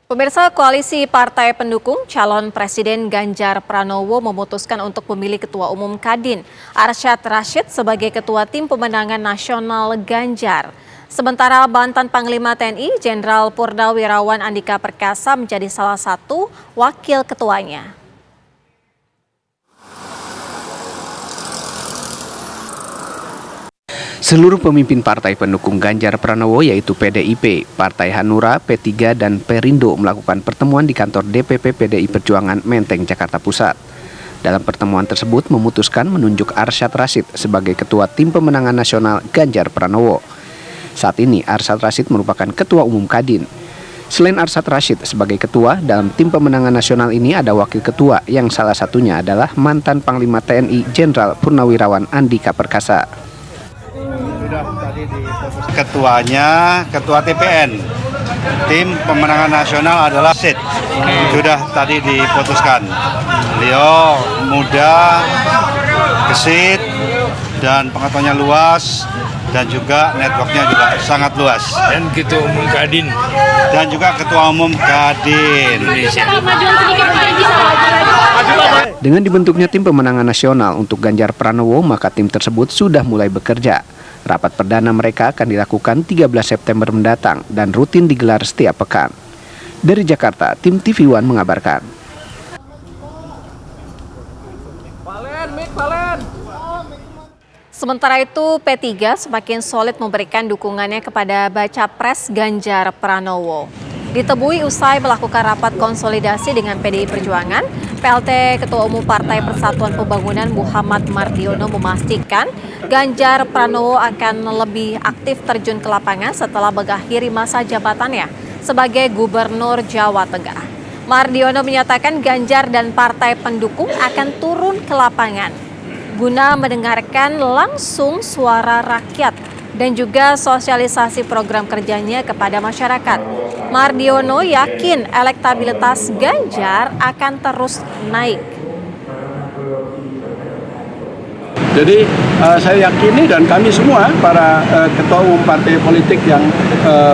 Pemirsa, koalisi partai pendukung calon Presiden Ganjar Pranowo memutuskan untuk memilih Ketua Umum Kadin Arsyad Rashid sebagai Ketua Tim Pemenangan Nasional Ganjar. Sementara mantan Panglima TNI Jenderal Purnawirawan Andika Perkasa menjadi salah satu wakil ketuanya. Seluruh pemimpin partai pendukung Ganjar Pranowo yaitu PDIP, Partai Hanura, P3, dan Perindo melakukan pertemuan di kantor DPP PDI Perjuangan Menteng, Jakarta Pusat. Dalam pertemuan tersebut memutuskan menunjuk Arsyad Rashid sebagai Ketua Tim Pemenangan Nasional Ganjar Pranowo. Saat ini Arsyad Rashid merupakan Ketua Umum Kadin. Selain Arsyad Rashid sebagai Ketua, dalam Tim Pemenangan Nasional ini ada Wakil Ketua yang salah satunya adalah mantan Panglima TNI Jenderal Purnawirawan Andika Perkasa. Ketuanya, Ketua TPN, Tim Pemenangan Nasional adalah Sid. Sudah tadi diputuskan. Beliau muda, gesit, dan pengetahuannya luas, dan juga networknya juga sangat luas. Dan Ketua Umum Kadin. Dan juga Ketua Umum Kadin. Dengan dibentuknya Tim Pemenangan Nasional untuk Ganjar Pranowo, maka tim tersebut sudah mulai bekerja. Rapat perdana mereka akan dilakukan 13 September mendatang dan rutin digelar setiap pekan. Dari Jakarta, tim TV One mengabarkan. Sementara itu, P3 semakin solid memberikan dukungannya kepada baca pres Ganjar Pranowo. Ditemui usai melakukan rapat konsolidasi dengan PDI Perjuangan, PLT Ketua Umum Partai Persatuan Pembangunan Muhammad Mardiono memastikan Ganjar Pranowo akan lebih aktif terjun ke lapangan setelah mengakhiri masa jabatannya sebagai Gubernur Jawa Tengah. Mardiono menyatakan Ganjar dan partai pendukung akan turun ke lapangan guna mendengarkan langsung suara rakyat dan juga sosialisasi program kerjanya kepada masyarakat. Mardiono yakin elektabilitas Ganjar akan terus naik. Jadi saya yakini dan kami semua para ketua umum partai politik yang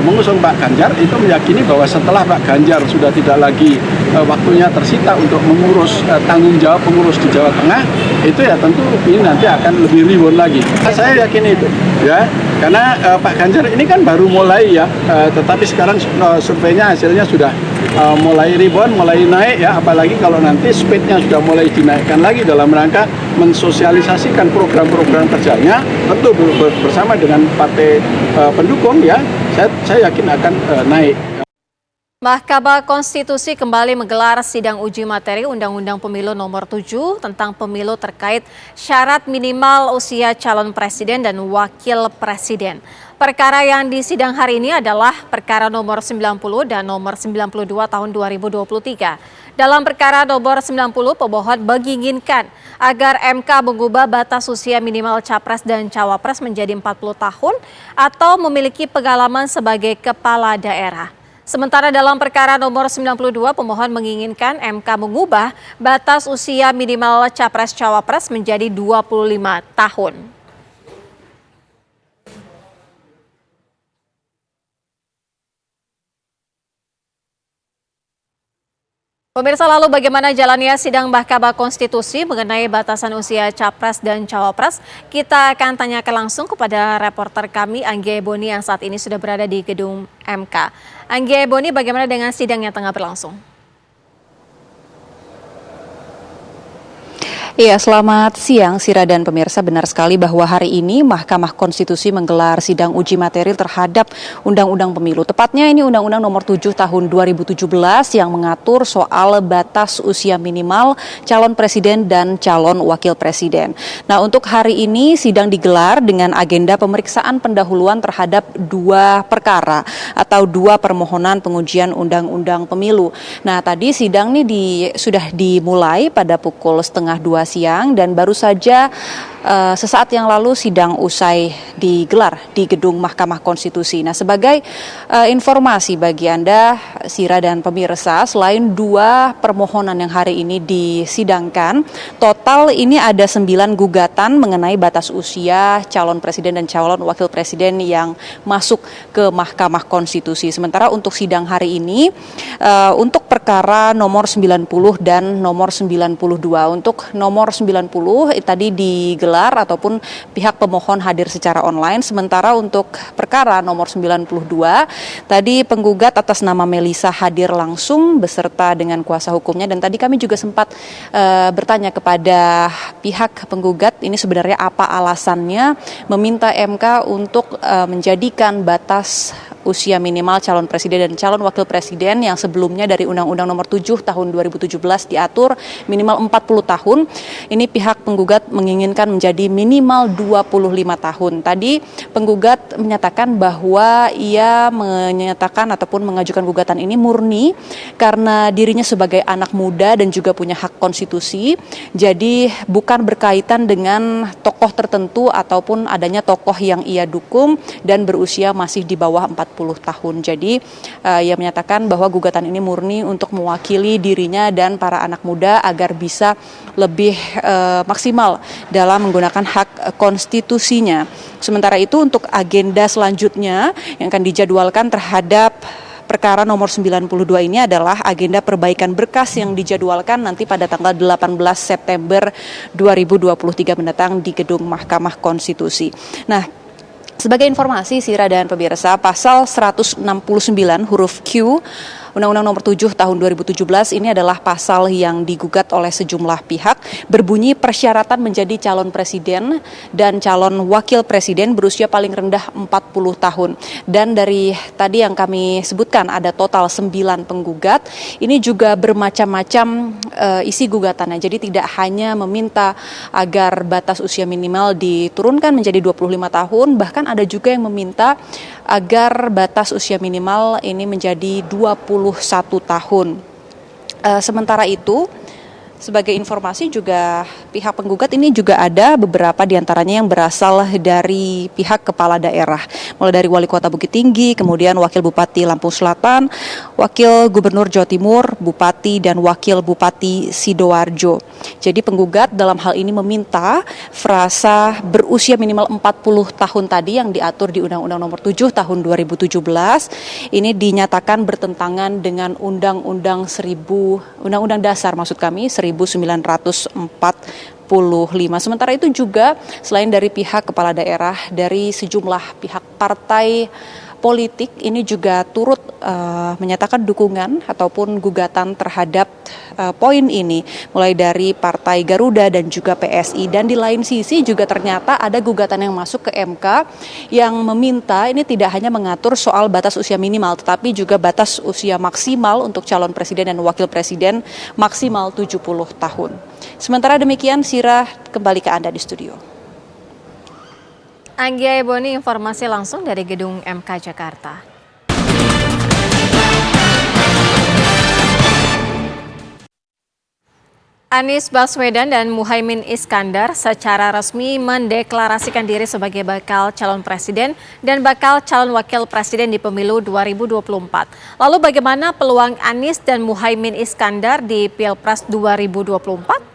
mengusung Pak Ganjar itu meyakini bahwa setelah Pak Ganjar sudah tidak lagi waktunya tersita untuk mengurus tanggung jawab pengurus di Jawa Tengah, itu ya tentu ini nanti akan lebih ribut lagi. Saya yakin itu ya, karena Pak Ganjar ini kan baru mulai ya, tetapi sekarang surveinya hasilnya sudah mulai rebound, mulai naik ya, apalagi kalau nanti speednya sudah mulai dinaikkan lagi dalam rangka mensosialisasikan program-program kerjanya, tentu bersama dengan partai pendukung ya, saya yakin akan naik. Mahkamah Konstitusi kembali menggelar sidang uji materi Undang-Undang Pemilu Nomor 7 tentang pemilu terkait syarat minimal usia calon presiden dan wakil presiden. Perkara yang disidang hari ini adalah perkara nomor 90 dan nomor 92 tahun 2023. Dalam perkara nomor 90, pemohon menginginkan agar MK mengubah batas usia minimal capres dan cawapres menjadi 40 tahun atau memiliki pengalaman sebagai kepala daerah. Sementara dalam perkara nomor 92, pemohon menginginkan MK mengubah batas usia minimal capres-cawapres menjadi 25 tahun. Pemirsa, lalu bagaimana jalannya sidang Mahkamah Konstitusi mengenai batasan usia capres dan cawapres? Kita akan tanyakan langsung kepada reporter kami Anggia Boni yang saat ini sudah berada di gedung MK. Anggia Boni, bagaimana dengan sidang yang tengah berlangsung? Iya, selamat siang Sira dan pemirsa. Benar sekali bahwa hari ini Mahkamah Konstitusi menggelar sidang uji materi terhadap Undang-Undang Pemilu. Tepatnya ini Undang-Undang Nomor 7 Tahun 2017 yang mengatur soal batas usia minimal calon presiden dan calon wakil presiden. Nah, untuk hari ini sidang digelar dengan agenda pemeriksaan pendahuluan terhadap dua perkara atau dua permohonan pengujian Undang-Undang Pemilu. Nah, tadi sidang ini sudah dimulai pada pukul 1:30 siang dan baru saja sesaat yang lalu sidang usai digelar di gedung Mahkamah Konstitusi. Nah, sebagai informasi bagi Anda, Sira dan pemirsa, selain 2 permohonan yang hari ini disidangkan, total ini ada 9 gugatan mengenai batas usia calon presiden dan calon wakil presiden yang masuk ke Mahkamah Konstitusi. Sementara untuk sidang hari ini, untuk perkara nomor 90 dan nomor 92. Untuk nomor 90 tadi digelar ataupun pihak pemohon hadir secara online, sementara untuk perkara nomor 92 tadi penggugat atas nama Melisa hadir langsung beserta dengan kuasa hukumnya, dan tadi kami juga sempat bertanya kepada pihak penggugat ini sebenarnya apa alasannya meminta MK untuk menjadikan batas usia minimal calon presiden dan calon wakil presiden yang sebelumnya dari Undang-Undang Nomor 7 Tahun 2017 diatur minimal 40 tahun. Ini pihak penggugat menginginkan menjadi minimal 25 tahun. Tadi penggugat menyatakan bahwa ia menyatakan ataupun mengajukan gugatan ini murni karena dirinya sebagai anak muda dan juga punya hak konstitusi. Jadi bukan berkaitan dengan tokoh tertentu ataupun adanya tokoh yang ia dukung dan berusia masih di bawah 40 tahun. Jadi ia menyatakan bahwa gugatan ini murni untuk mewakili dirinya dan para anak muda agar bisa lebih maksimal dalam menggunakan hak konstitusinya. Sementara itu untuk agenda selanjutnya yang akan dijadwalkan terhadap perkara nomor 92 ini adalah agenda perbaikan berkas yang dijadwalkan nanti pada tanggal 18 September 2023 mendatang di gedung Mahkamah Konstitusi. Nah, sebagai informasi Sira dan pemirsa, pasal 169 huruf Q Undang-Undang Nomor 7 Tahun 2017 ini adalah pasal yang digugat oleh sejumlah pihak, berbunyi persyaratan menjadi calon presiden dan calon wakil presiden berusia paling rendah 40 tahun. Dan dari tadi yang kami sebutkan ada total 9 penggugat, ini juga bermacam-macam isi gugatannya. Jadi tidak hanya meminta agar batas usia minimal diturunkan menjadi 25 tahun, bahkan ada juga yang meminta agar batas usia minimal ini menjadi 21 tahun. Sementara itu, sebagai informasi juga pihak penggugat ini juga ada beberapa diantaranya yang berasal dari pihak kepala daerah. Mulai dari Wali Kota Bukit Tinggi, kemudian Wakil Bupati Lampung Selatan, Wakil Gubernur Jawa Timur, Bupati dan Wakil Bupati Sidoarjo. Jadi penggugat dalam hal ini meminta frasa berusia minimal 40 tahun tadi yang diatur di Undang-Undang Nomor 7 Tahun 2017 ini dinyatakan bertentangan dengan Undang-Undang Dasar 1945. Sementara itu juga selain dari pihak kepala daerah, dari sejumlah pihak partai politik ini juga turut menyatakan dukungan ataupun gugatan terhadap poin ini, mulai dari Partai Garuda dan juga PSI. Dan di lain sisi juga ternyata ada gugatan yang masuk ke MK yang meminta ini tidak hanya mengatur soal batas usia minimal, tetapi juga batas usia maksimal untuk calon presiden dan wakil presiden maksimal 70 tahun. Sementara demikian, Sira, kembali ke Anda di studio. Anggia Eboni, informasi langsung dari Gedung MK Jakarta. Anies Baswedan dan Muhaimin Iskandar secara resmi mendeklarasikan diri sebagai bakal calon presiden dan bakal calon wakil presiden di pemilu 2024. Lalu bagaimana peluang Anies dan Muhaimin Iskandar di Pilpres 2024?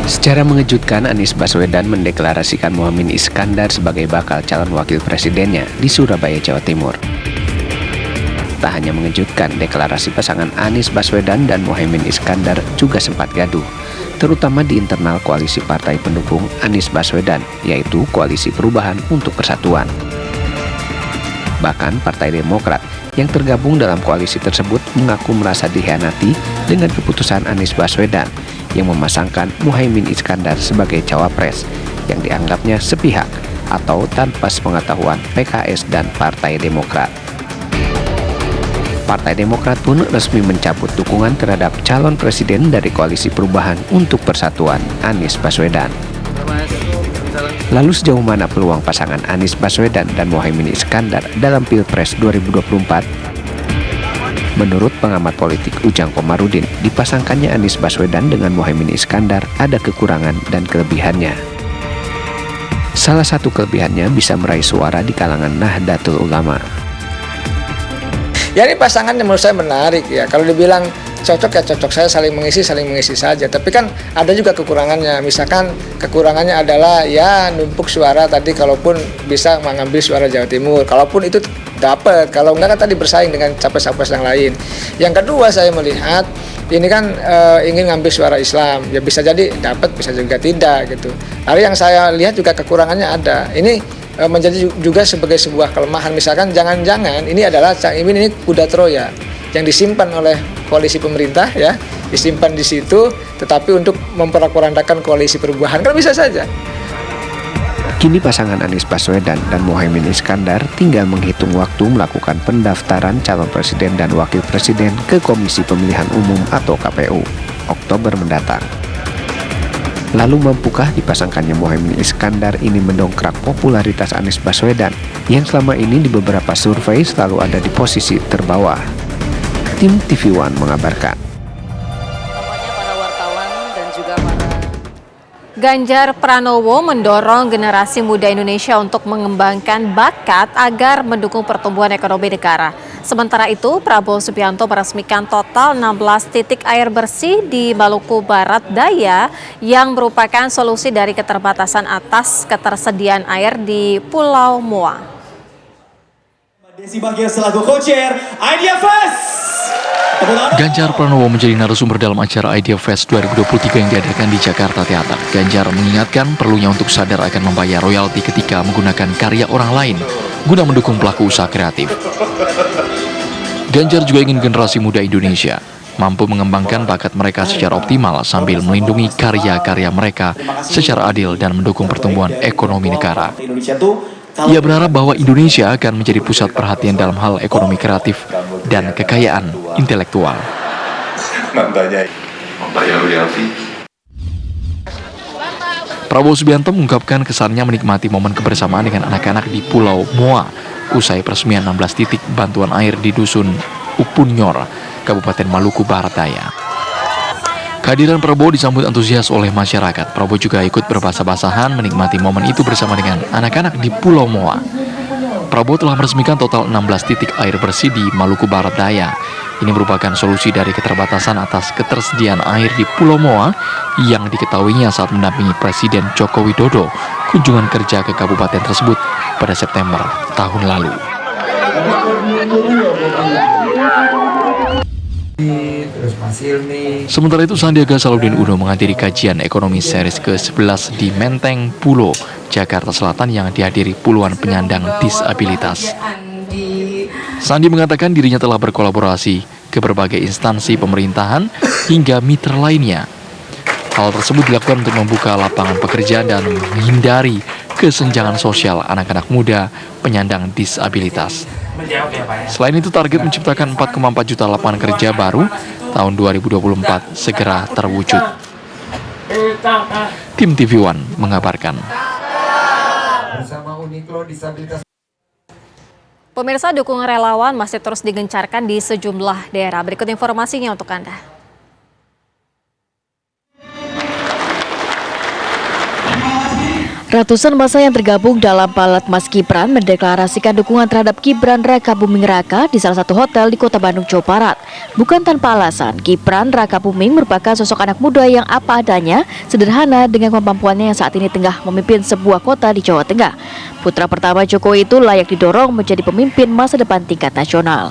Secara mengejutkan, Anies Baswedan mendeklarasikan Muhaimin Iskandar sebagai bakal calon wakil presidennya di Surabaya, Jawa Timur. Tak hanya mengejutkan, deklarasi pasangan Anies Baswedan dan Muhaimin Iskandar juga sempat gaduh, terutama di internal koalisi partai pendukung Anies Baswedan, yaitu Koalisi Perubahan untuk Persatuan. Bahkan Partai Demokrat yang tergabung dalam koalisi tersebut mengaku merasa dikhianati dengan keputusan Anies Baswedan yang memasangkan Muhaimin Iskandar sebagai cawapres yang dianggapnya sepihak atau tanpa sepengetahuan PKS dan Partai Demokrat. Partai Demokrat pun resmi mencabut dukungan terhadap calon presiden dari Koalisi Perubahan untuk Persatuan, Anies Baswedan. Lalu sejauh mana peluang pasangan Anies Baswedan dan Muhaimin Iskandar dalam Pilpres 2024? Menurut pengamat politik Ujang Komarudin, dipasangkannya Anies Baswedan dengan Muhaimin Iskandar ada kekurangan dan kelebihannya. Salah satu kelebihannya bisa meraih suara di kalangan Nahdlatul Ulama. Ya ini pasangan yang menurut saya menarik ya. Kalau dibilang cocok ya cocok, saya saling mengisi saja. Tapi kan ada juga kekurangannya. Misalkan kekurangannya adalah ya numpuk suara tadi, kalaupun bisa mengambil suara Jawa Timur. Kalaupun itu dapat, kalau enggak kan tadi bersaing dengan capres-capres yang lain. Yang kedua saya melihat ini kan ingin ngambil suara Islam. Ya bisa jadi dapat, bisa juga tidak gitu. Lalu yang saya lihat juga kekurangannya ada. Ini menjadi juga sebagai sebuah kelemahan. Misalkan jangan-jangan ini adalah Cak Imin ini kuda Troya yang disimpan oleh koalisi pemerintah ya, disimpan di situ tetapi untuk memperak-porandakan koalisi perubahan, kan bisa saja. Kini pasangan Anies Baswedan dan Muhaimin Iskandar tinggal menghitung waktu melakukan pendaftaran calon presiden dan wakil presiden ke Komisi Pemilihan Umum atau KPU Oktober mendatang. Lalu mampukah dipasangkannya Muhaimin Iskandar ini mendongkrak popularitas Anies Baswedan yang selama ini di beberapa survei selalu ada di posisi terbawah? Tim TV One mengabarkan. Ganjar Pranowo mendorong generasi muda Indonesia untuk mengembangkan bakat agar mendukung pertumbuhan ekonomi negara. Sementara itu, Prabowo Subianto meresmikan total 16 titik air bersih di Maluku Barat Daya yang merupakan solusi dari keterbatasan atas ketersediaan air di Pulau Moa. Desi Bagir selaku co-chair Idea Fest. Ganjar Pranowo menjadi narasumber dalam acara Idea Fest 2023 yang diadakan di Jakarta Teater. Ganjar mengingatkan perlunya untuk sadar akan membayar royalti ketika menggunakan karya orang lain guna mendukung pelaku usaha kreatif. Ganjar juga ingin generasi muda Indonesia mampu mengembangkan bakat mereka secara optimal sambil melindungi karya-karya mereka secara adil dan mendukung pertumbuhan ekonomi negara. Ia berharap bahwa Indonesia akan menjadi pusat perhatian dalam hal ekonomi kreatif dan kekayaan intelektual. Prabowo Subianto mengungkapkan kesannya menikmati momen kebersamaan dengan anak-anak di Pulau Moa usai peresmian 16 titik bantuan air di Dusun Upunyor, Kabupaten Maluku Barat Daya. Kehadiran Prabowo disambut antusias oleh masyarakat. Prabowo juga ikut berbahasa-basahan menikmati momen itu bersama dengan anak-anak di Pulau Moa. Prabowo telah meresmikan total 16 titik air bersih di Maluku Barat Daya. Ini merupakan solusi dari keterbatasan atas ketersediaan air di Pulau Moa yang diketahuinya saat mendampingi Presiden Joko Widodo kunjungan kerja ke kabupaten tersebut pada September tahun lalu. Sementara itu, Sandiaga Salahuddin Uno menghadiri kajian ekonomi series ke-11 di Menteng Pulo, Jakarta Selatan yang dihadiri puluhan penyandang disabilitas. Sandi mengatakan dirinya telah berkolaborasi ke berbagai instansi pemerintahan hingga mitra lainnya. Hal tersebut dilakukan untuk membuka lapangan pekerjaan dan menghindari kesenjangan sosial anak-anak muda penyandang disabilitas. Selain itu, target menciptakan 4,4 juta lapangan kerja baru tahun 2024 segera terwujud. Tim TV One mengabarkan. Pemirsa, dukungan relawan masih terus digencarkan di sejumlah daerah. Berikut informasinya untuk Anda. Ratusan massa yang tergabung dalam Palet Mas Gibran mendeklarasikan dukungan terhadap Gibran Raka Buming Raka di salah satu hotel di Kota Bandung, Jawa Barat. Bukan tanpa alasan, Gibran Raka Buming merupakan sosok anak muda yang apa adanya, sederhana dengan kemampuannya yang saat ini tengah memimpin sebuah kota di Jawa Tengah. Putra pertama Jokowi itu layak didorong menjadi pemimpin masa depan tingkat nasional.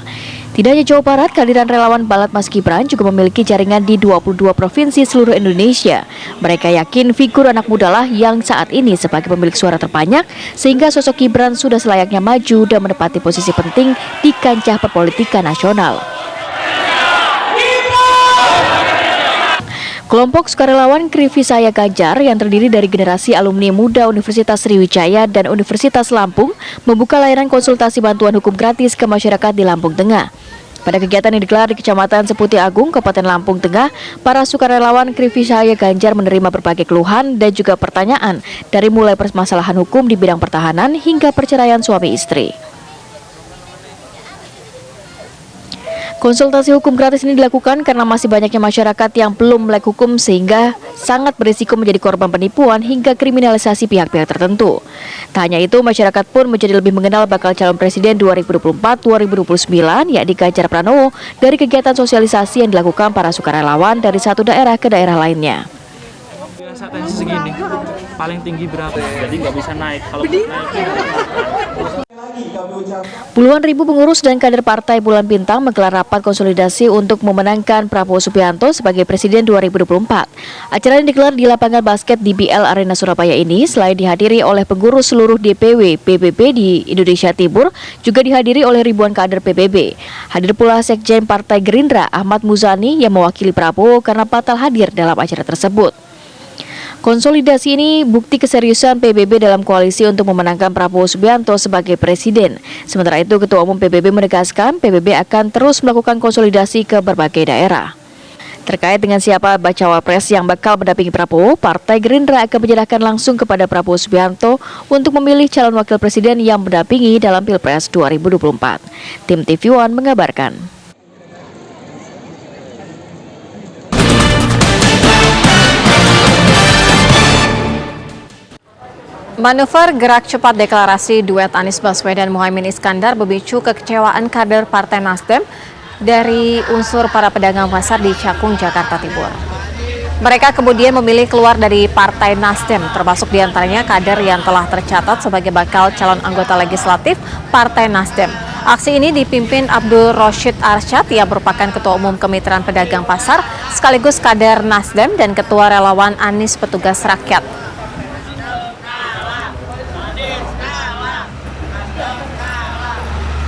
Tidak hanya Jawa Barat, kehadiran relawan Palet Mas Gibran juga memiliki jaringan di 22 provinsi seluruh Indonesia. Mereka yakin figur anak muda lah yang saat ini sebagai pemilik suara terbanyak, sehingga sosok Gibran sudah selayaknya maju dan menempati posisi penting di kancah perpolitikan nasional. Kelompok sukarelawan Krivisaya Ganjar yang terdiri dari generasi alumni muda Universitas Sriwijaya dan Universitas Lampung membuka layanan konsultasi bantuan hukum gratis ke masyarakat di Lampung Tengah. Pada kegiatan yang digelar di Kecamatan Seputi Agung, Kabupaten Lampung Tengah, para sukarelawan Krivisaya Ganjar menerima berbagai keluhan dan juga pertanyaan dari mulai permasalahan hukum di bidang pertahanan hingga perceraian suami istri. Konsultasi hukum gratis ini dilakukan karena masih banyaknya masyarakat yang belum melek hukum sehingga sangat berisiko menjadi korban penipuan hingga kriminalisasi pihak-pihak tertentu. Tak hanya itu, masyarakat pun menjadi lebih mengenal bakal calon presiden 2024-2029 yakni Ganjar Pranowo dari kegiatan sosialisasi yang dilakukan para sukarelawan dari satu daerah ke daerah lainnya. Biasa tensi segini, paling tinggi berapa? Jadi nggak bisa naik. Kalau naik, Puluhan ribu pengurus dan kader Partai Bulan Bintang menggelar rapat konsolidasi untuk memenangkan Prabowo Subianto sebagai Presiden 2024. Acara yang digelar di lapangan basket DBL Arena Surabaya ini selain dihadiri oleh pengurus seluruh DPW PBB di Indonesia Timur, juga dihadiri oleh ribuan kader PBB. Hadir pula Sekjen Partai Gerindra Ahmad Muzani yang mewakili Prabowo karena batal hadir dalam acara tersebut. Konsolidasi ini bukti keseriusan PBB dalam koalisi untuk memenangkan Prabowo Subianto sebagai presiden. Sementara itu, Ketua Umum PBB menegaskan PBB akan terus melakukan konsolidasi ke berbagai daerah. Terkait dengan siapa bacawa pres yang bakal mendampingi Prabowo, Partai Gerindra akan menyerahkan langsung kepada Prabowo Subianto untuk memilih calon wakil presiden yang mendampingi dalam Pilpres 2024. Tim TV One mengabarkan. Manuver gerak cepat deklarasi duet Anies Baswedan Muhaimin Iskandar memicu kekecewaan kader Partai Nasdem dari unsur para pedagang pasar di Cakung, Jakarta Timur. Mereka kemudian memilih keluar dari Partai Nasdem, termasuk diantaranya kader yang telah tercatat sebagai bakal calon anggota legislatif Partai Nasdem. Aksi ini dipimpin Abdul Roshid Arsyad yang merupakan Ketua Umum Kemitraan Pedagang Pasar sekaligus kader Nasdem dan Ketua Relawan Anies Petugas Rakyat.